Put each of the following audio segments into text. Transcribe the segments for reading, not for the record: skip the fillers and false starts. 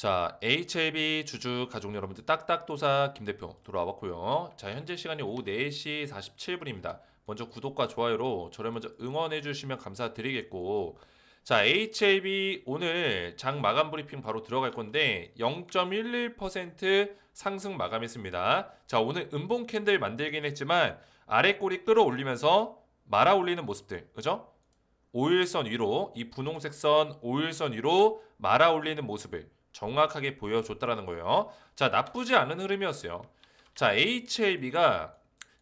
자, HLB 주주 가족 여러분들 딱딱도사 김대표 돌아왔고요. 자, 현재 시간이 오후 4시 47분입니다. 먼저 구독과 좋아요로 저를 먼저 응원해 주시면 감사드리겠고, 자, HLB 오늘 장 마감 브리핑 바로 들어갈 건데 0.11% 상승 마감했습니다. 자, 오늘 음봉 캔들 만들긴 했지만 아래 꼬리 끌어올리면서 말아 올리는 모습들, 그죠? 5일선 위로 이 분홍색 선 5일선 위로 말아 올리는 모습을 정확하게 보여줬다라는 거예요. 자, 나쁘지 않은 흐름이었어요. 자, HLB가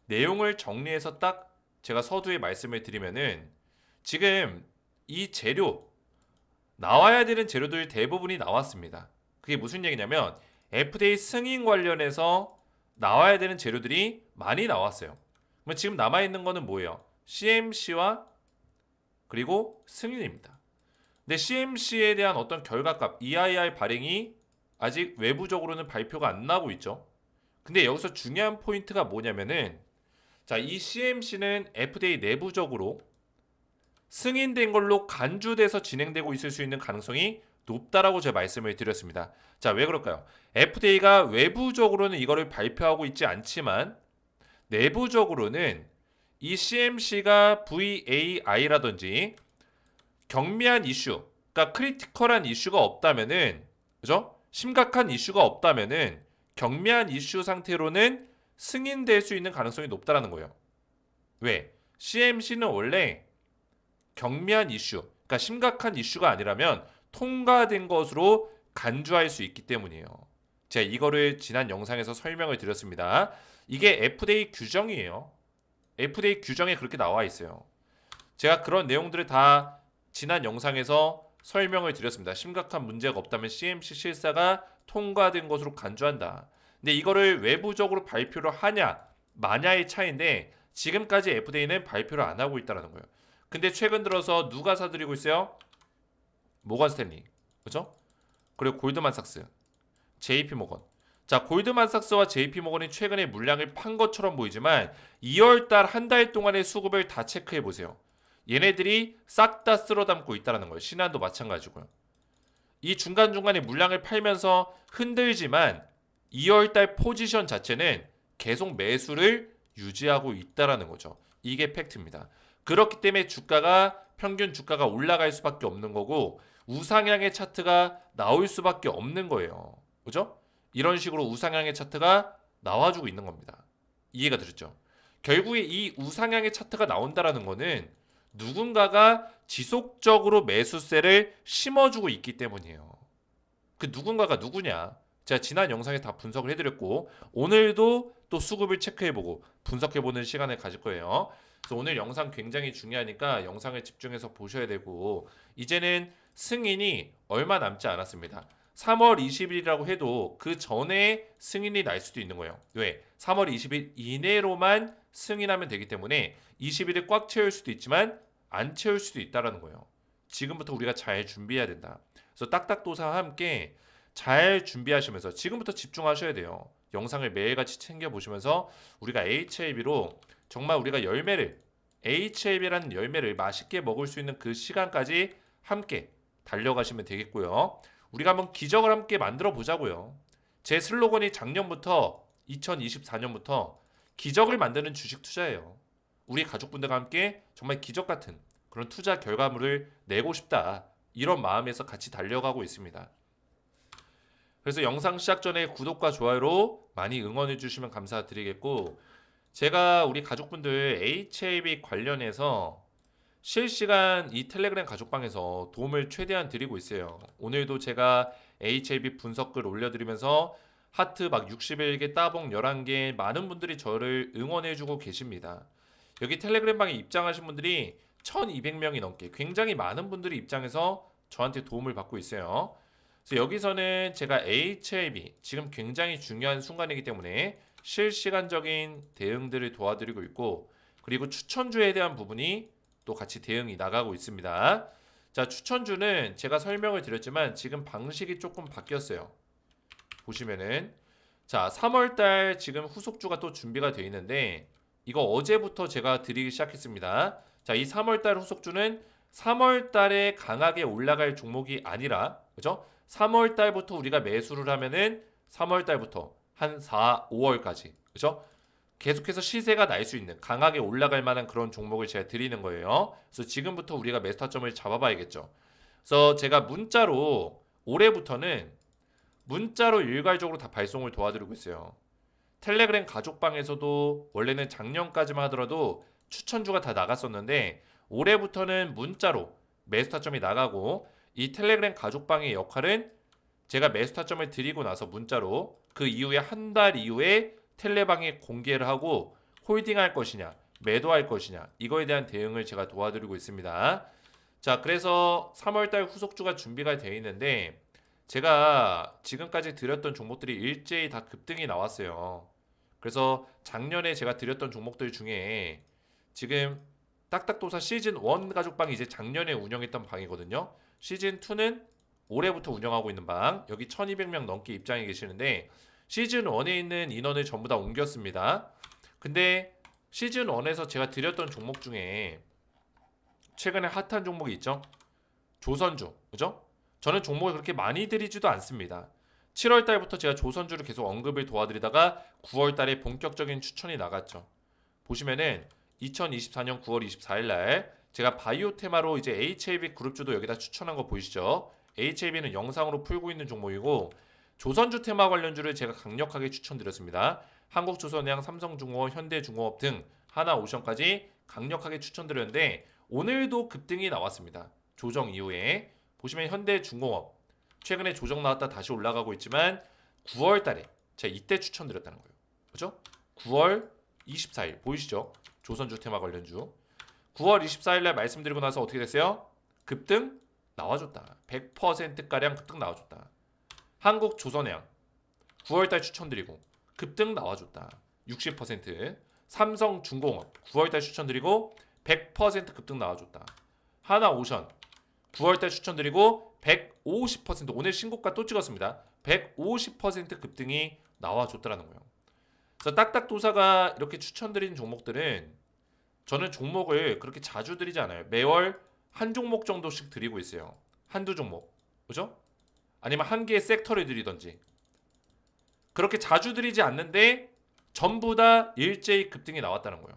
내용을 정리해서 딱 제가 서두에 말씀을 드리면은 지금 이 재료 나와야 되는 재료들 대부분이 나왔습니다. 그게 무슨 얘기냐면 FDA 승인 관련해서 나와야 되는 재료들이 많이 나왔어요. 그럼 지금 남아 있는 거는 뭐예요? CMC와 그리고 승인입니다. 근데 CMC에 대한 어떤 결과값 EIR 발행이 아직 외부적으로는 발표가 안 나고 있죠. 근데 여기서 중요한 포인트가 뭐냐면은 자, 이 CMC는 FDA 내부적으로 승인된 걸로 간주돼서 진행되고 있을 수 있는 가능성이 높다라고 제가 말씀을 드렸습니다. 자, 왜 그럴까요? FDA가 외부적으로는 이거를 발표하고 있지 않지만 내부적으로는 이 CMC가 VAI라든지 경미한 이슈, 그러니까 크리티컬한 이슈가 없다면은, 그죠? 심각한 이슈가 없다면은 경미한 이슈 상태로는 승인될 수 있는 가능성이 높다라는 거예요. 왜? CMC는 원래 경미한 이슈, 그러니까 심각한 이슈가 아니라면 통과된 것으로 간주할 수 있기 때문이에요. 제가 이거를 지난 영상에서 설명을 드렸습니다. 이게 FDA 규정이에요. FDA 규정에 그렇게 나와 있어요. 제가 그런 내용들을 다 지난 영상에서 설명을 드렸습니다. 심각한 문제가 없다면 CMC 실사가 통과된 것으로 간주한다. 근데 이거를 외부적으로 발표를 하냐 마냐의 차이인데 지금까지 FDA는 발표를 안 하고 있다는 거예요. 근데 최근 들어서 누가 사들이고 있어요? 모건 스탠리, 그죠? 그리고 골드만삭스, JP 모건. 자, 골드만삭스와 JP 모건이 최근에 물량을 판 것처럼 보이지만 2월달 한 달 동안의 수급을 다 체크해 보세요. 얘네들이 싹 다 쓸어 담고 있다는 거예요. 신한도 마찬가지고요. 이 중간중간에 물량을 팔면서 흔들지만 2월달 포지션 자체는 계속 매수를 유지하고 있다는 거죠. 이게 팩트입니다. 그렇기 때문에 주가가 평균 주가가 올라갈 수밖에 없는 거고 우상향의 차트가 나올 수밖에 없는 거예요. 그죠? 이런 식으로 우상향의 차트가 나와주고 있는 겁니다. 이해가 되셨죠? 결국에 이 우상향의 차트가 나온다라는 거는 누군가가 지속적으로 매수세를 심어주고 있기 때문이에요. 그 누군가가 누구냐? 제가 지난 영상에 다 분석을 해드렸고 오늘도 또 수급을 체크해보고 분석해보는 시간을 가질 거예요. 그래서 오늘 영상 굉장히 중요하니까 영상을 집중해서 보셔야 되고 이제는 승인이 얼마 남지 않았습니다. 3월 20일이라고 해도 그 전에 승인이 날 수도 있는 거예요. 왜? 3월 20일 이내로만 승인하면 되기 때문에 20일을 꽉 채울 수도 있지만 안 채울 수도 있다라는 거예요. 지금부터 우리가 잘 준비해야 된다. 그래서 딱딱도사와 함께 잘 준비하시면서 지금부터 집중하셔야 돼요. 영상을 매일같이 챙겨보시면서 우리가 HLB로 정말 우리가 열매를 HLB라는 열매를 맛있게 먹을 수 있는 그 시간까지 함께 달려가시면 되겠고요. 우리가 한번 기적을 함께 만들어 보자고요. 제 슬로건이 작년부터 2024년부터 기적을 만드는 주식 투자예요. 우리 가족분들과 함께 정말 기적 같은 그런 투자 결과물을 내고 싶다. 이런 마음에서 같이 달려가고 있습니다. 그래서 영상 시작 전에 구독과 좋아요로 많이 응원해 주시면 감사드리겠고 제가 우리 가족분들 HAB 관련해서 실시간 이 텔레그램 가족방에서 도움을 최대한 드리고 있어요. 오늘도 제가 HAB 분석글 올려드리면서 하트 막 61개, 따봉 11개 많은 분들이 저를 응원해주고 계십니다. 여기 텔레그램 방에 입장하신 분들이 1200명이 넘게 굉장히 많은 분들이 입장해서 저한테 도움을 받고 있어요. 그래서 여기서는 제가 HLB 지금 굉장히 중요한 순간이기 때문에 실시간적인 대응들을 도와드리고 있고 그리고 추천주에 대한 부분이 또 같이 대응이 나가고 있습니다. 자, 추천주는 제가 설명을 드렸지만 지금 방식이 조금 바뀌었어요. 보시면은 자, 3월달 지금 후속주가 또 준비가 되어 있는데 이거 어제부터 제가 드리기 시작했습니다. 자, 이 3월달 후속주는 3월 달에 강하게 올라갈 종목이 아니라, 그죠? 3월 달부터 우리가 매수를 하면은 3월 달부터 한 4, 5월까지, 그죠? 계속해서 시세가 날 수 있는 강하게 올라갈 만한 그런 종목을 제가 드리는 거예요. 그래서 지금부터 우리가 매수 타점을 잡아봐야겠죠. 그래서 제가 문자로 올해부터는 문자로 일괄적으로 다 발송을 도와드리고 있어요. 텔레그램 가족방에서도 원래는 작년까지만 하더라도 추천주가 다 나갔었는데 올해부터는 문자로 매수 타점이 나가고 이 텔레그램 가족방의 역할은 제가 매수 타점을 드리고 나서 문자로 그 이후에 한 달 이후에 텔레방에 공개를 하고 홀딩할 것이냐 매도할 것이냐 이거에 대한 대응을 제가 도와드리고 있습니다. 자, 그래서 3월달 후속주가 준비가 되어 있는데 제가 지금까지 드렸던 종목들이 일제히 다 급등이 나왔어요. 그래서 작년에 제가 드렸던 종목들 중에 지금 딱딱도사 시즌 1 가족방이 이제 작년에 운영했던 방이거든요. 시즌 2는 올해부터 운영하고 있는 방. 여기 1200명 넘게 입장해 계시는데 시즌 1에 있는 인원을 전부 다 옮겼습니다. 근데 시즌 1에서 제가 드렸던 종목 중에 최근에 핫한 종목이 있죠. 조선주. 그죠? 저는 종목을 그렇게 많이 드리지도 않습니다. 7월 달부터 제가 조선주를 계속 언급을 도와드리다가 9월 달에 본격적인 추천이 나갔죠. 보시면은 2024년 9월 24일 날 제가 바이오 테마로 이제 HAB 그룹주도 여기다 추천한 거 보이시죠? HAB는 영상으로 풀고 있는 종목이고 조선주 테마 관련주를 제가 강력하게 추천드렸습니다. 한국조선해양, 삼성중공업, 현대중공업 등 하나오션까지 강력하게 추천드렸는데 오늘도 급등이 나왔습니다. 조정 이후에 보시면 현대중공업 최근에 조정 나왔다 다시 올라가고 있지만 9월 달에 제가 이때 추천드렸다는 거예요. 그죠? 9월 24일 보이시죠? 조선주 테마 관련주 9월 24일 날 말씀드리고 나서 어떻게 됐어요? 급등 나와줬다. 100%가량 급등 나와줬다. 한국조선해양 9월 달 추천드리고 급등 나와줬다. 60%. 삼성중공업 9월 달 추천드리고 100% 급등 나와줬다. 하나오션 9월 달 추천드리고 150% 오늘 신고가 또 찍었습니다. 150% 급등이 나와줬다라는 거예요. 그래서 딱딱도사가 이렇게 추천드린 종목들은 저는 종목을 그렇게 자주 드리지 않아요. 매월 한 종목 정도씩 드리고 있어요. 한두 종목. 그죠? 아니면 한 개의 섹터를 드리던지. 그렇게 자주 드리지 않는데 전부 다 일제히 급등이 나왔다는 거예요.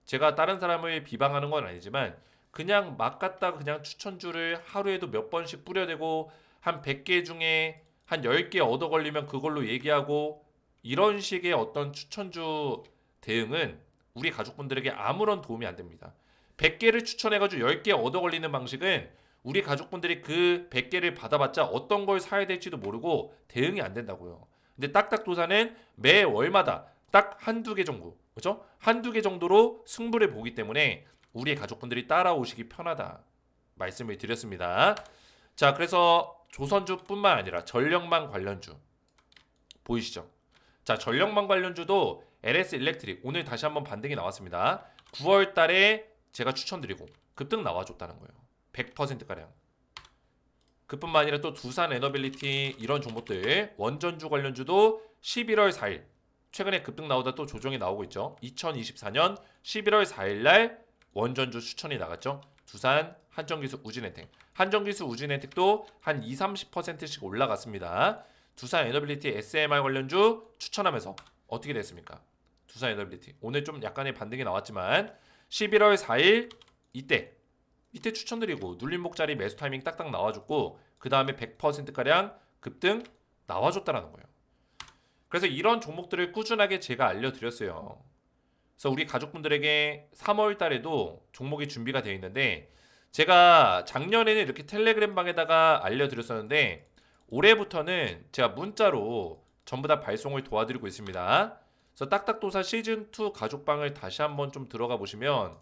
제가 다른 사람을 비방하는 건 아니지만 그냥 막 갖다 그냥 추천주를 하루에도 몇 번씩 뿌려대고 한 100개 중에 한 10개 얻어 걸리면 그걸로 얘기하고 이런 식의 어떤 추천주 대응은 우리 가족분들에게 아무런 도움이 안 됩니다. 100개를 추천해가지고 10개 얻어 걸리는 방식은 우리 가족분들이 그 100개를 받아봤자 어떤 걸 사야 될지도 모르고 대응이 안 된다고요. 근데 딱딱도사는 매 월마다 딱 한두 개 정도, 그죠? 한두 개 정도로 승부를 보기 때문에 우리 가족분들이 따라오시기 편하다 말씀을 드렸습니다. 자, 그래서 조선주뿐만 아니라 전력망 관련주 보이시죠? 자, 전력망 관련주도 LS 일렉트릭 오늘 다시 한번 반등이 나왔습니다. 9월 달에 제가 추천드리고 급등 나와줬다는 거예요. 100%가량. 그뿐만 아니라 또 두산 에너빌리티 이런 종목들 원전주 관련주도 11월 4일 최근에 급등 나오다 또 조정이 나오고 있죠. 2024년 11월 4일 날 원전주 추천이 나갔죠. 두산, 한전기수, 우진엔텍. 한전기수, 우진엔텍도 한 2, 30%씩 올라갔습니다. 두산 에너빌리티 SMR 관련주 추천하면서 어떻게 됐습니까? 두산 에너빌리티. 오늘 좀 약간의 반등이 나왔지만 11월 4일 이때 추천드리고 눌림목자리 매수 타이밍 딱딱 나와줬고 그 다음에 100%가량 급등 나와줬다라는 거예요. 그래서 이런 종목들을 꾸준하게 제가 알려드렸어요. 그래서 우리 가족분들에게 3월 달에도 종목이 준비가 되어 있는데 제가 작년에는 이렇게 텔레그램 방에다가 알려드렸었는데 올해부터는 제가 문자로 전부 다 발송을 도와드리고 있습니다. 그래서 딱딱도사 시즌2 가족방을 다시 한번 좀 들어가 보시면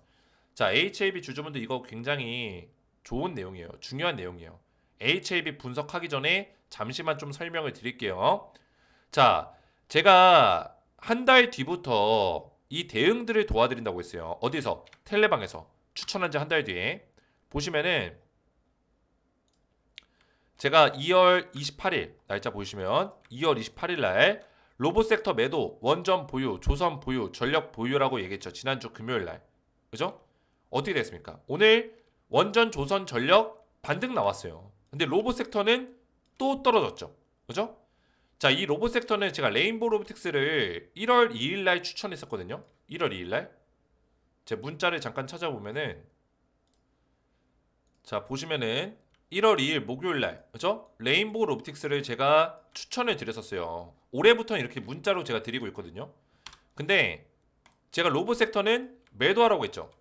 자, HAB 주주분들 이거 굉장히 좋은 내용이에요. 중요한 내용이에요. HAB 분석하기 전에 잠시만 좀 설명을 드릴게요. 자, 제가 한 달 뒤부터 이 대응들을 도와드린다고 했어요. 어디서? 텔레방에서 추천한 지 한 달 뒤에 보시면은 제가 2월 28일 날짜 보시면 2월 28일 날 로봇섹터 매도, 원전 보유, 조선 보유, 전력 보유라고 얘기했죠. 지난주 금요일 날. 그죠? 어떻게 됐습니까? 오늘 원전, 조선, 전력 반등 나왔어요. 근데 로봇 섹터는 또 떨어졌죠. 그죠? 자, 이 로봇 섹터는 제가 레인보우 로보틱스를 1월 2일 날 추천했었거든요. 1월 2일 날. 제 문자를 잠깐 찾아보면은 자, 보시면은 1월 2일 목요일 날, 그죠? 레인보우 로보틱스를 제가 추천을 드렸었어요. 올해부터 이렇게 문자로 제가 드리고 있거든요. 근데 제가 로봇 섹터는 매도하라고 했죠.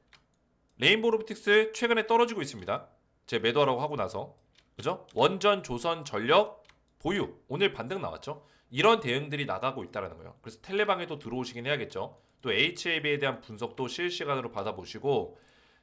레인보우 로보틱스 최근에 떨어지고 있습니다. 제가 매도하라고 하고 나서. 그죠? 원전, 조선, 전력, 보유. 오늘 반등 나왔죠? 이런 대응들이 나가고 있다는 거예요. 그래서 텔레방에도 들어오시긴 해야겠죠. 또 HAB에 대한 분석도 실시간으로 받아보시고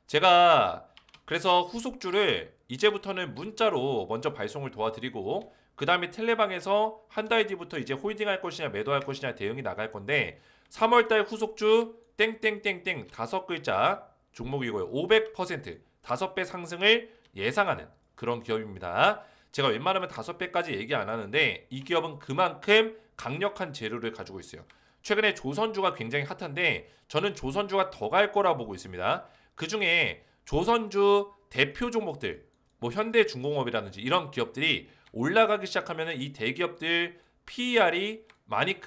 제가 그래서 후속주를 이제부터는 문자로 먼저 발송을 도와드리고 그 다음에 텔레방에서 한 달 뒤부터 이제 홀딩할 것이냐 매도할 것이냐 대응이 나갈 건데 3월달 후속주 땡땡땡땡 5글자 종목이고요. 500% 5배 상승을 예상하는 그런 기업입니다. 제가 웬만하면 5배까지 얘기 안 하는데 이 기업은 그만큼 강력한 재료를 가지고 있어요. 최근에 조선주가 굉장히 핫한데 저는 조선주가 더 갈 거라 보고 있습니다. 그 중에 조선주 대표 종목들, 뭐 현대중공업이라든지 이런 기업들이 올라가기 시작하면 이 대기업들 PER이 많이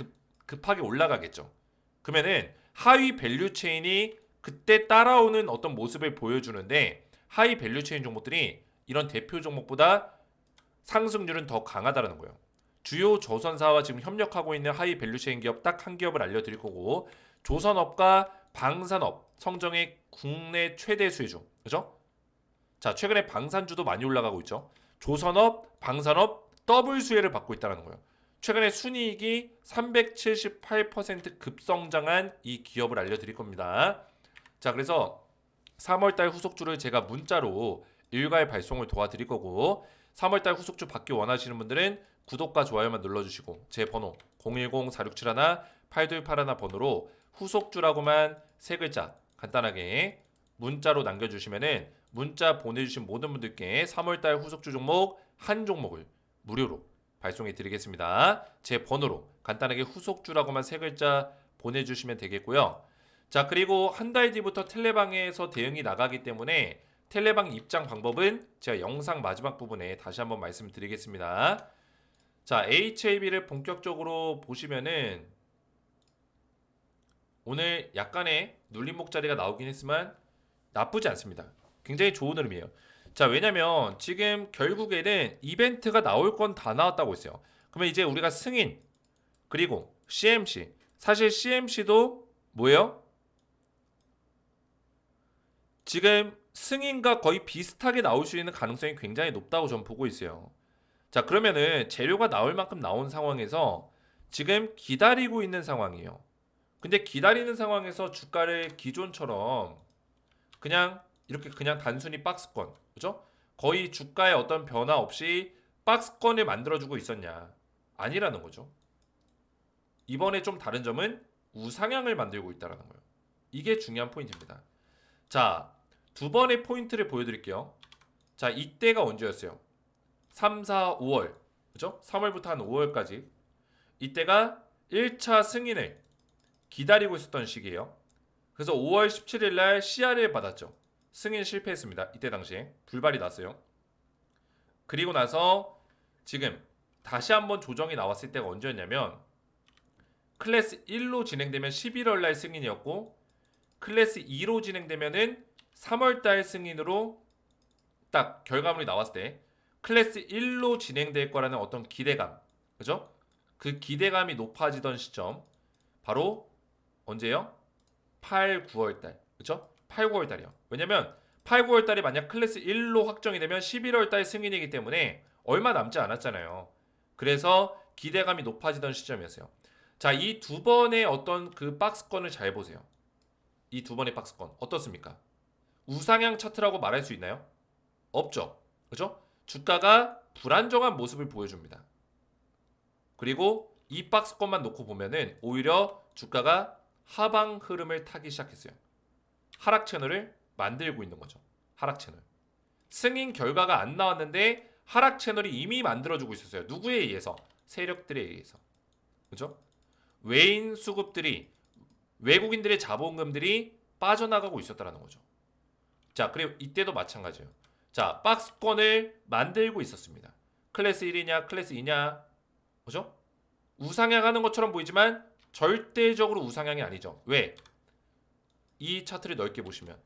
급하게 올라가겠죠. 그러면은 하위 밸류 체인이 그때 따라오는 어떤 모습을 보여주는데 하위 밸류 체인 종목들이 이런 대표 종목보다 상승률은 더 강하다는 거예요. 주요 조선사와 지금 협력하고 있는 하위 밸류체인 기업 딱 한 기업을 알려드릴 거고 조선업과 방산업 성정의 국내 최대 수혜주 그죠? 자 최근에 방산주도 많이 올라가고 있죠. 조선업, 방산업 더블 수혜를 받고 있다는 거예요. 최근에 순이익이 378% 급성장한 이 기업을 알려드릴 겁니다. 자 그래서 3월달 후속주를 제가 문자로 일괄 발송을 도와드릴 거고 3월달 후속주 받기 원하시는 분들은 구독과 좋아요만 눌러주시고 제 번호 010-4671-8281 번호로 후속주라고만 세 글자 간단하게 문자로 남겨주시면은 문자 보내주신 모든 분들께 3월달 후속주 종목 한 종목을 무료로 발송해 드리겠습니다. 제 번호로 간단하게 후속주라고만 세 글자 보내주시면 되겠고요. 자 그리고 한 달 뒤부터 텔레방에서 대응이 나가기 때문에 텔레방 입장 방법은 제가 영상 마지막 부분에 다시 한번 말씀드리겠습니다. 자 HAB를 본격적으로 보시면은 오늘 약간의 눌림목 자리가 나오긴 했지만 나쁘지 않습니다. 굉장히 좋은 흐름이에요. 자 왜냐면 지금 결국에는 이벤트가 나올 건 다 나왔다고 했어요. 그러면 이제 우리가 승인 그리고 CMC 사실 CMC도 뭐예요? 지금 승인과 거의 비슷하게 나올 수 있는 가능성이 굉장히 높다고 저는 보고 있어요. 자, 그러면은 재료가 나올 만큼 나온 상황에서 지금 기다리고 있는 상황이에요. 근데 기다리는 상황에서 주가를 기존처럼 그냥 이렇게 그냥 단순히 박스권, 그죠? 거의 주가에 어떤 변화 없이 박스권을 만들어주고 있었냐? 아니라는 거죠. 이번에 좀 다른 점은 우상향을 만들고 있다는 거예요. 이게 중요한 포인트입니다. 자, 두 번의 포인트를 보여드릴게요. 자, 이때가 언제였어요? 3, 4, 5월. 그죠? 3월부터 한 5월까지. 이때가 1차 승인을 기다리고 있었던 시기예요. 그래서 5월 17일 날 CR을 받았죠. 승인 실패했습니다. 이때 당시에. 불발이 났어요. 그리고 나서 지금 다시 한번 조정이 나왔을 때가 언제였냐면 클래스 1로 진행되면 11월 날 승인이었고 클래스 2로 진행되면은 3월 달 승인으로 딱 결과물이 나왔을 때 클래스 1로 진행될 거라는 어떤 기대감, 그죠? 그 기대감이 높아지던 시점 바로 언제요? 8, 9월 달, 그죠? 8, 9월 달이요. 왜냐면 8, 9월 달이 만약 클래스 1로 확정이 되면 11월 달 승인이기 때문에 얼마 남지 않았잖아요. 그래서 기대감이 높아지던 시점이었어요. 자, 이 두 번의 어떤 그 박스권을 잘 보세요. 이 두 번의 박스권 어떻습니까? 우상향 차트라고 말할 수 있나요? 없죠. 그죠? 주가가 불안정한 모습을 보여줍니다. 그리고 이 박스권만 놓고 보면은 오히려 주가가 하방 흐름을 타기 시작했어요. 하락 채널을 만들고 있는 거죠. 하락 채널. 승인 결과가 안 나왔는데 하락 채널이 이미 만들어지고 있었어요. 누구에 의해서? 세력들에 의해서. 그죠? 외인 수급들이 외국인들의 자본금들이 빠져나가고 있었다는 거죠. 자, 그리고 이때도 마찬가지예요. 자, 박스권을 만들고 있었습니다. 클래스 1이냐, 클래스 2냐, 그죠? 우상향하는 것처럼 보이지만 절대적으로 우상향이 아니죠. 왜? 이 차트를 넓게 보시면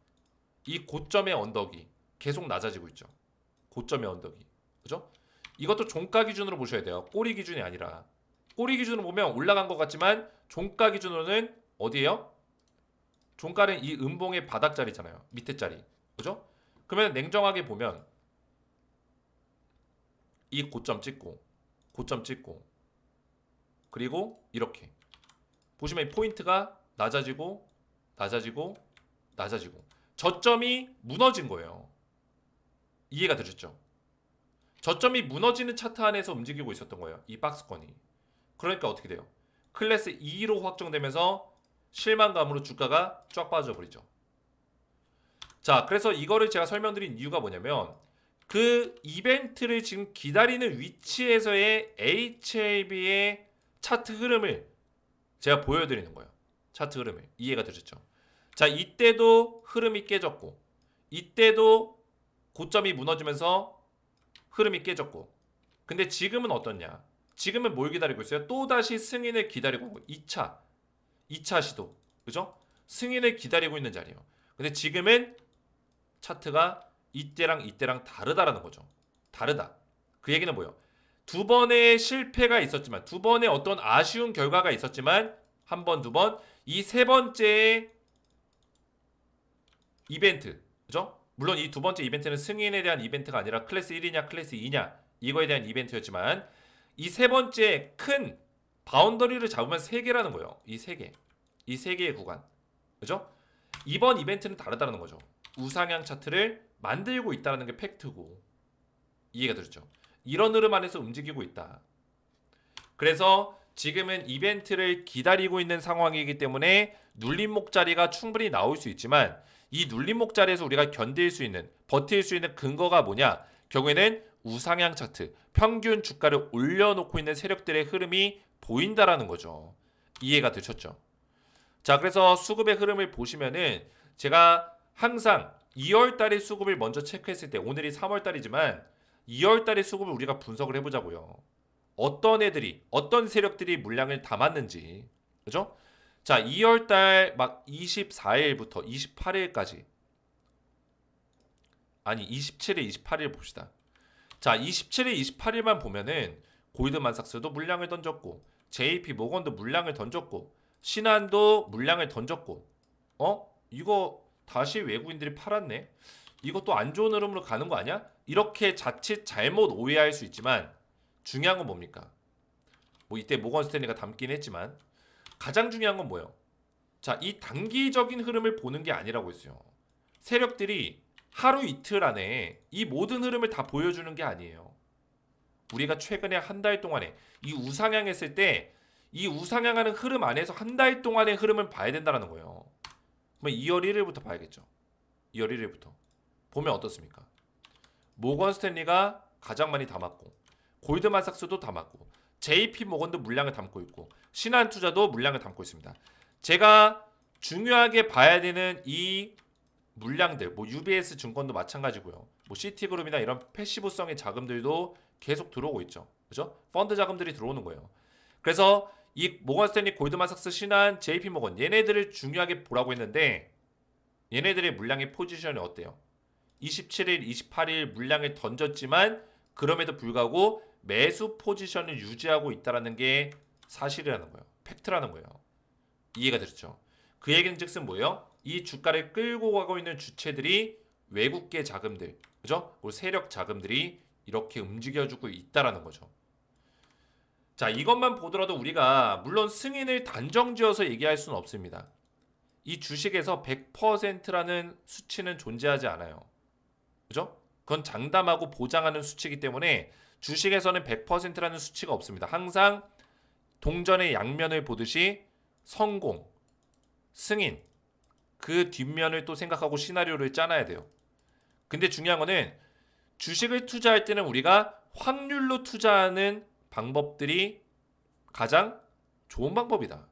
이 고점의 언덕이 계속 낮아지고 있죠. 고점의 언덕이, 그죠? 이것도 종가 기준으로 보셔야 돼요. 꼬리 기준이 아니라. 꼬리 기준으로 보면 올라간 것 같지만 종가 기준으로는 어디예요? 종가는 이 음봉의 바닥 자리잖아요. 밑에 자리, 그죠? 그러면 냉정하게 보면 이 고점 찍고 그리고 이렇게 보시면 이 포인트가 낮아지고 저점이 무너진 거예요. 이해가 되셨죠? 저점이 무너지는 차트 안에서 움직이고 있었던 거예요. 이 박스권이. 그러니까 어떻게 돼요? 클래스 2로 확정되면서 실망감으로 주가가 쫙 빠져버리죠. 자, 그래서 이거를 제가 설명드린 이유가 뭐냐면 그 이벤트를 지금 기다리는 위치에서의 HLB의 차트 흐름을 제가 보여드리는 거예요. 차트 흐름을. 이해가 되셨죠? 자, 이때도 흐름이 깨졌고 이때도 고점이 무너지면서 흐름이 깨졌고 근데 지금은 어떻냐? 지금은 뭘 기다리고 있어요? 또다시 승인을 기다리고 2차 시도. 그죠? 승인을 기다리고 있는 자리예요. 근데 지금은 차트가 이때랑 다르다라는 거죠. 다르다. 그 얘기는 뭐예요? 두 번의 실패가 있었지만 두 번의 어떤 아쉬운 결과가 있었지만 한 번, 두 번, 이 세 번째 이벤트. 그죠? 물론 이 두 번째 이벤트는 승인에 대한 이벤트가 아니라 클래스 1이냐 클래스 2냐 이거에 대한 이벤트였지만 이 세 번째 큰 바운더리를 잡으면 세 개라는 거예요. 이 세 개. 이 세 개의 구간. 그죠? 이번 이벤트는 다르다는 거죠. 우상향 차트를 만들고 있다는 게 팩트고. 이해가 되죠? 이런 흐름 안에서 움직이고 있다. 그래서 지금은 이벤트를 기다리고 있는 상황이기 때문에 눌림목 자리가 충분히 나올 수 있지만 이 눌림목 자리에서 우리가 견딜 수 있는, 버틸 수 있는 근거가 뭐냐? 결국에는 우상향 차트, 평균 주가를 올려놓고 있는 세력들의 흐름이 보인다라는 거죠. 이해가 되셨죠? 자, 그래서 수급의 흐름을 보시면은 제가 항상 2월 달의 수급을 먼저 체크했을 때 오늘이 3월 달이지만 2월 달의 수급을 우리가 분석을 해보자고요. 어떤 애들이, 어떤 세력들이 물량을 담았는지. 그죠? 자, 2월 달 막 24일부터 28일까지. 아니, 27일, 28일 봅시다. 자, 27일, 28일만 보면은 골드만삭스도 물량을 던졌고 JP 모건도 물량을 던졌고 신한도 물량을 던졌고 이거 다시 외국인들이 팔았네. 이것도 안 좋은 흐름으로 가는 거 아니야? 이렇게 자칫 잘못 오해할 수 있지만 중요한 건 뭡니까? 뭐 이때 모건 스탠리가 담긴 했지만 가장 중요한 건 뭐예요? 자, 이 단기적인 흐름을 보는 게 아니라고 했어요. 세력들이 하루 이틀 안에 이 모든 흐름을 다 보여주는 게 아니에요. 우리가 최근에 한 달 동안에 이 우상향했을 때 이 우상향하는 흐름 안에서 한 달 동안의 흐름을 봐야 된다는 거예요. 그러면 2월 1일부터 봐야겠죠. 2월 1일부터. 보면 어떻습니까? 모건 스탠리가 가장 많이 담았고 골드만삭스도 담았고 JP 모건도 물량을 담고 있고 신한투자도 물량을 담고 있습니다. 제가 중요하게 봐야 되는 이 물량들, 뭐 UBS 증권도 마찬가지고요. 뭐 시티그룹이나 이런 패시브성의 자금들도 계속 들어오고 있죠. 그죠? 펀드 자금들이 들어오는 거예요. 그래서 이 모건 스탠리, 골드만삭스, 신한, JP 모건 얘네들을 중요하게 보라고 했는데 얘네들의 물량의 포지션이 어때요? 27일, 28일 물량을 던졌지만 그럼에도 불구하고 매수 포지션을 유지하고 있다는 게 사실이라는 거예요. 팩트라는 거예요. 이해가 되셨죠? 그 얘기는 즉슨 뭐예요? 이 주가를 끌고 가고 있는 주체들이 외국계 자금들, 그죠? 세력 자금들이 이렇게 움직여주고 있다라는 거죠. 자, 이것만 보더라도 우리가 물론 승인을 단정지어서 얘기할 수는 없습니다. 이 주식에서 100%라는 수치는 존재하지 않아요. 그죠? 그건 장담하고 보장하는 수치이기 때문에 주식에서는 100%라는 수치가 없습니다. 항상 동전의 양면을 보듯이 성공, 승인, 그 뒷면을 또 생각하고 시나리오를 짜놔야 돼요. 근데 중요한 거는 주식을 투자할 때는 우리가 확률로 투자하는 방법들이 가장 좋은 방법이다.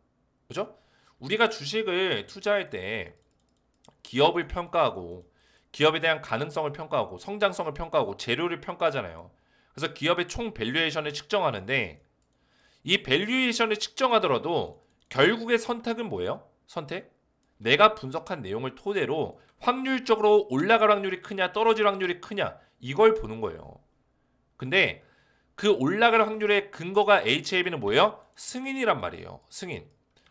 그죠? 우리가 주식을 투자할 때 기업을 평가하고 기업에 대한 가능성을 평가하고 성장성을 평가하고 재료를 평가하잖아요. 그래서 기업의 총 밸류에이션을 측정하는데 이 밸류에이션을 측정하더라도 결국의 선택은 뭐예요? 선택? 내가 분석한 내용을 토대로 확률적으로 올라갈 확률이 크냐 떨어질 확률이 크냐 이걸 보는 거예요. 근데 그 올라갈 확률의 근거가 HAB는 뭐예요? 승인이란 말이에요. 승인.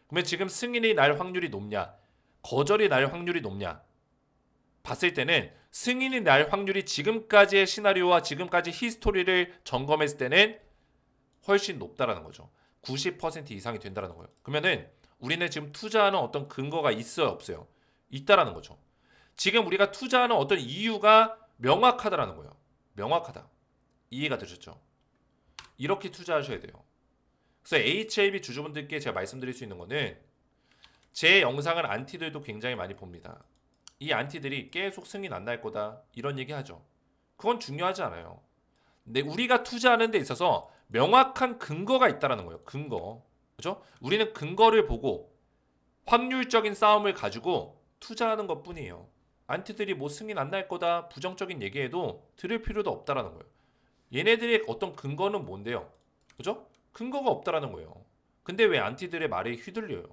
그러면 지금 승인이 날 확률이 높냐? 거절이 날 확률이 높냐? 봤을 때는 승인이 날 확률이 지금까지의 시나리오와 지금까지 히스토리를 점검했을 때는 훨씬 높다라는 거죠. 90% 이상이 된다라는 거예요. 그러면은 우리는 지금 투자하는 어떤 근거가 있어요, 없어요? 있다라는 거죠. 지금 우리가 투자하는 어떤 이유가 명확하다라는 거예요. 명확하다. 이해가 되셨죠? 이렇게 투자하셔야 돼요. 그래서 HLB 주주분들께 제가 말씀드릴 수 있는 거는 제 영상을 안티들도 굉장히 많이 봅니다. 이 안티들이 계속 승인 안 날 거다 이런 얘기 하죠. 그건 중요하지 않아요. 근데 우리가 투자하는 데 있어서 명확한 근거가 있다라는 거예요. 근거. 그죠? 우리는 근거를 보고 확률적인 싸움을 가지고 투자하는 것뿐이에요. 안티들이 뭐 승인 안 날 거다 부정적인 얘기해도 들을 필요도 없다라는 거예요. 얘네들의 어떤 근거는 뭔데요? 그죠? 근거가 없다라는 거예요. 근데 왜 안티들의 말에 휘둘려요?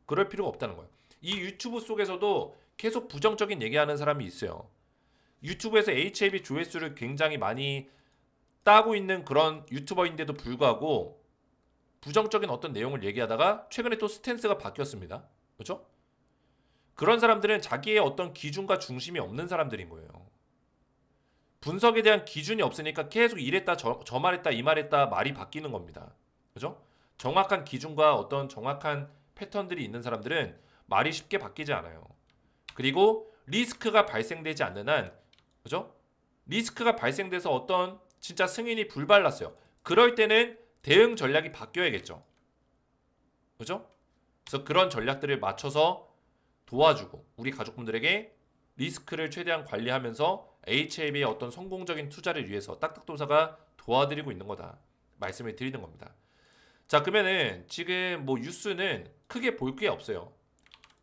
그럴 필요가 없다는 거예요. 이 유튜브 속에서도 계속 부정적인 얘기하는 사람이 있어요. 유튜브에서 HAB 조회수를 굉장히 많이 따고 있는 그런 유튜버인데도 불구하고 부정적인 어떤 내용을 얘기하다가 최근에 또 스탠스가 바뀌었습니다. 그렇죠? 그런 사람들은 자기의 어떤 기준과 중심이 없는 사람들인 거예요. 분석에 대한 기준이 없으니까 계속 이랬다 저 말했다 이 말했다 말이 바뀌는 겁니다. 그죠? 정확한 기준과 어떤 정확한 패턴들이 있는 사람들은 말이 쉽게 바뀌지 않아요. 그리고 리스크가 발생되지 않는 한 그죠? 리스크가 발생돼서 어떤 진짜 승인이 불발랐어요. 그럴 때는 대응 전략이 바뀌어야겠죠. 그죠? 그래서 그런 전략들을 맞춰서 도와주고 우리 가족분들에게 리스크를 최대한 관리하면서 HAB의 어떤 성공적인 투자를 위해서 딱딱도사가 도와드리고 있는 거다. 말씀을 드리는 겁니다. 자, 그러면은 지금 뭐 뉴스는 크게 볼 게 없어요.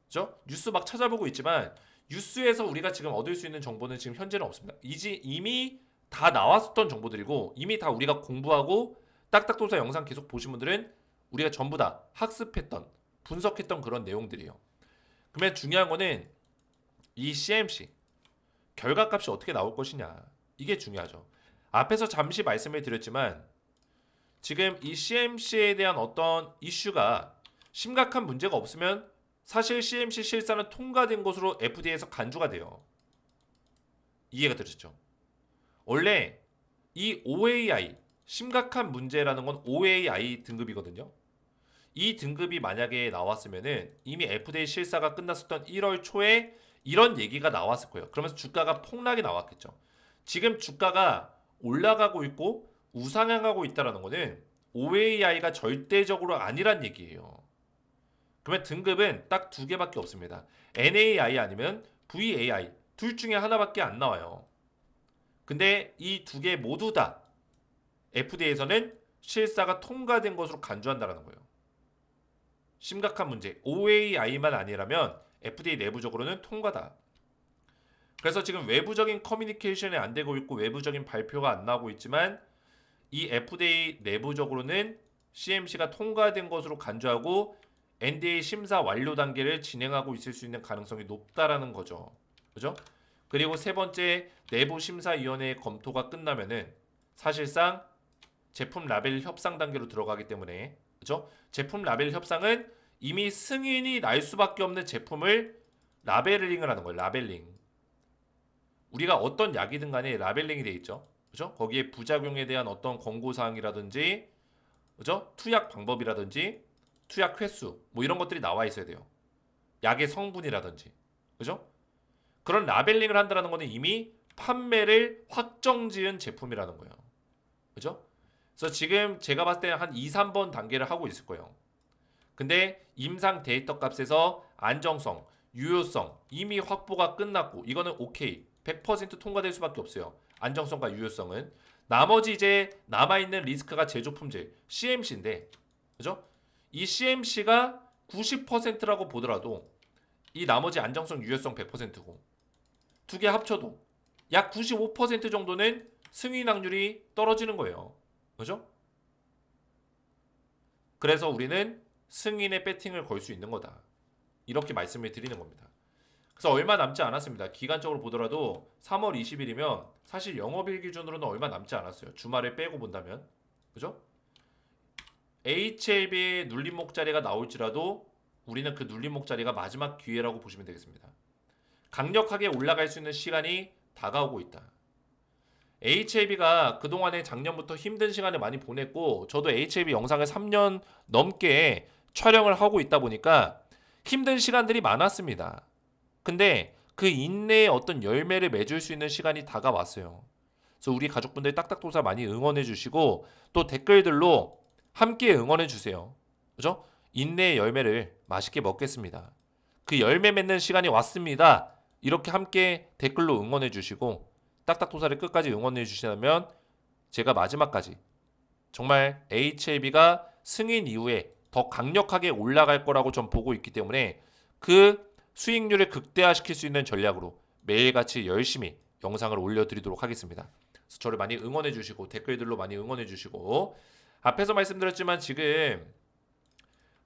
그죠? 뉴스 막 찾아보고 있지만 뉴스에서 우리가 지금 얻을 수 있는 정보는 지금 현재는 없습니다. 이미 다 나왔었던 정보들이고 이미 다 우리가 공부하고 딱딱도사 영상 계속 보신 분들은 우리가 전부 다 학습했던 분석했던 그런 내용들이에요. 그러면 중요한 거는 이 CMC 결과값이 어떻게 나올 것이냐 이게 중요하죠. 앞에서 잠시 말씀을 드렸지만 지금 이 CMC에 대한 어떤 이슈가 심각한 문제가 없으면 사실 CMC 실사는 통과된 것으로 FDA에서 간주가 돼요. 이해가 되셨죠? 원래 이 OAI 심각한 문제라는 건 OAI 등급이거든요. 이 등급이 만약에 나왔으면은 이미 FDA 실사가 끝났었던 1월 초에 이런 얘기가 나왔을 거예요. 그러면서 주가가 폭락이 나왔겠죠. 지금 주가가 올라가고 있고 우상향하고 있다라는 거는 OAI가 절대적으로 아니란 얘기예요. 그러면 등급은 딱 두 개밖에 없습니다. NAI 아니면 VAI 둘 중에 하나밖에 안 나와요. 근데 이 두 개 모두 다 FDA에서는 실사가 통과된 것으로 간주한다는 거예요. 심각한 문제. OAI만 아니라면 FDA 내부적으로는 통과다. 그래서 지금 외부적인 커뮤니케이션이 안 되고 있고 외부적인 발표가 안 나오고 있지만 이 FDA 내부적으로는 CMC가 통과된 것으로 간주하고 NDA 심사 완료 단계를 진행하고 있을 수 있는 가능성이 높다라는 거죠. 그죠? 그리고 세 번째 내부 심사위원회의 검토가 끝나면은 사실상 제품 라벨 협상 단계로 들어가기 때문에 그죠? 제품 라벨 협상은 이미 승인이 날 수밖에 없는 제품을 라벨링을 하는 거예요. 라벨링. 우리가 어떤 약이든 간에 라벨링이 돼 있죠. 그죠? 거기에 부작용에 대한 어떤 권고 사항이라든지 그죠? 투약 방법이라든지 투약 횟수 뭐 이런 것들이 나와 있어야 돼요. 약의 성분이라든지. 그죠? 그런 라벨링을 한다는 거는 이미 판매를 확정지은 제품이라는 거예요. 그죠? 그래서 지금 제가 봤을 때 한 2, 3번 단계를 하고 있을 거예요. 근데 임상 데이터 값에서 안정성, 유효성 이미 확보가 끝났고 이거는 오케이. 100% 통과될 수밖에 없어요. 안정성과 유효성은. 나머지 이제 남아있는 리스크가 제조 품질 CMC인데 그죠? 이 CMC가 90%라고 보더라도 이 나머지 안정성, 유효성 100%고 두 개 합쳐도 약 95% 정도는 승인 확률이 떨어지는 거예요. 그죠? 그래서 우리는 승인에 배팅을 걸 수 있는 거다. 이렇게 말씀을 드리는 겁니다. 그래서 얼마 남지 않았습니다. 기간적으로 보더라도 3월 20일이면 사실 영업일 기준으로는 얼마 남지 않았어요. 주말을 빼고 본다면. 그죠? HLB의 눌림목 자리가 나올지라도 우리는 그 눌림목 자리가 마지막 기회라고 보시면 되겠습니다. 강력하게 올라갈 수 있는 시간이 다가오고 있다. HLB가 그동안에 작년부터 힘든 시간을 많이 보냈고 저도 HLB 영상을 3년 넘게 촬영을 하고 있다 보니까 힘든 시간들이 많았습니다. 근데 그 인내의 어떤 열매를 맺을 수 있는 시간이 다가왔어요. 그래서 우리 가족분들 딱딱도사 많이 응원해 주시고 또 댓글들로 함께 응원해 주세요. 그죠? 인내의 열매를 맛있게 먹겠습니다. 그 열매 맺는 시간이 왔습니다. 이렇게 함께 댓글로 응원해 주시고 딱딱도사를 끝까지 응원해 주시면 제가 마지막까지 정말 HLB가 승인 이후에 더 강력하게 올라갈 거라고 전 보고 있기 때문에 그 수익률을 극대화시킬 수 있는 전략으로 매일같이 열심히 영상을 올려드리도록 하겠습니다. 그래서 저를 많이 응원해 주시고 댓글들로 많이 응원해 주시고 앞에서 말씀드렸지만 지금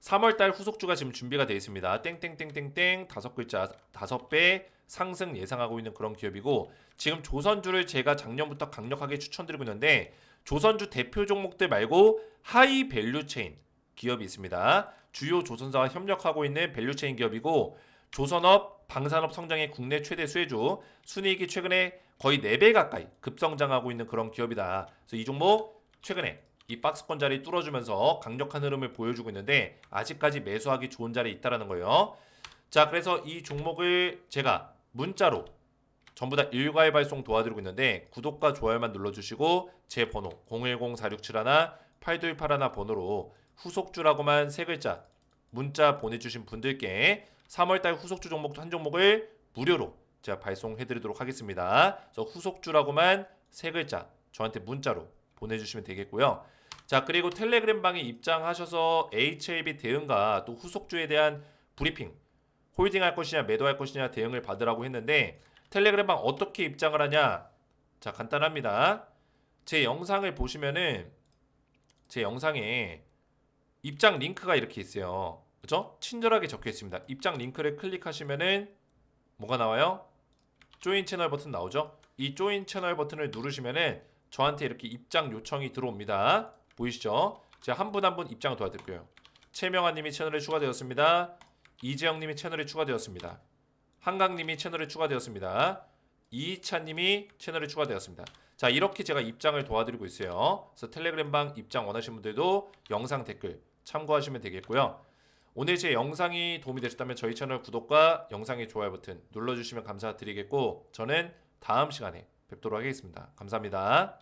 3월달 후속주가 지금 준비가 되어 있습니다. 땡땡땡땡땡 5글자 5배 상승 예상하고 있는 그런 기업이고 지금 조선주를 제가 작년부터 강력하게 추천드리고 있는데 조선주 대표 종목들 말고 하이 밸류 체인 기업이 있습니다. 주요 조선사와 협력하고 있는 밸류 체인 기업이고 조선업, 방산업 성장의 국내 최대 수혜주 순이익이 최근에 거의 4배 가까이 급성장하고 있는 그런 기업이다. 그래서 이 종목 최근에 이 박스권 자리 뚫어주면서 강력한 흐름을 보여주고 있는데 아직까지 매수하기 좋은 자리에 있다는 거예요. 자, 그래서 이 종목을 제가 문자로 전부 다 일괄 발송 도와드리고 있는데 구독과 좋아요만 눌러주시고 제 번호 010-4671-8281 번호로 후속주라고만 3글자 문자 보내주신 분들께 3월달 후속주 종목 한 종목을 무료로 제가 발송해드리도록 하겠습니다. 그래서 후속주라고만 3글자 저한테 문자로 보내주시면 되겠고요. 자, 그리고 텔레그램 방에 입장하셔서 HLB 대응과 또 후속주에 대한 브리핑 홀딩할 것이냐 매도할 것이냐 대응을 받으라고 했는데 텔레그램 방 어떻게 입장을 하냐? 자, 간단합니다. 제 영상을 보시면은 제 영상에 입장 링크가 이렇게 있어요. 그죠? 친절하게 적혀 있습니다. 입장 링크를 클릭하시면은 뭐가 나와요? 조인 채널 버튼 나오죠? 이 조인 채널 버튼을 누르시면은 저한테 이렇게 입장 요청이 들어옵니다. 보이시죠? 제가 한 분 한 분 입장 도와드릴게요. 최명환님이 채널에 추가되었습니다. 이재영님이 채널에 추가되었습니다. 한강님이 채널에 추가되었습니다. 이희찬님이 채널에 추가되었습니다. 자, 이렇게 제가 입장을 도와드리고 있어요. 그래서 텔레그램방 입장 원하시는 분들도 영상 댓글 참고하시면 되겠고요. 오늘 제 영상이 도움이 되셨다면 저희 채널 구독과 영상의 좋아요 버튼 눌러주시면 감사드리겠고 저는 다음 시간에 뵙도록 하겠습니다. 감사합니다.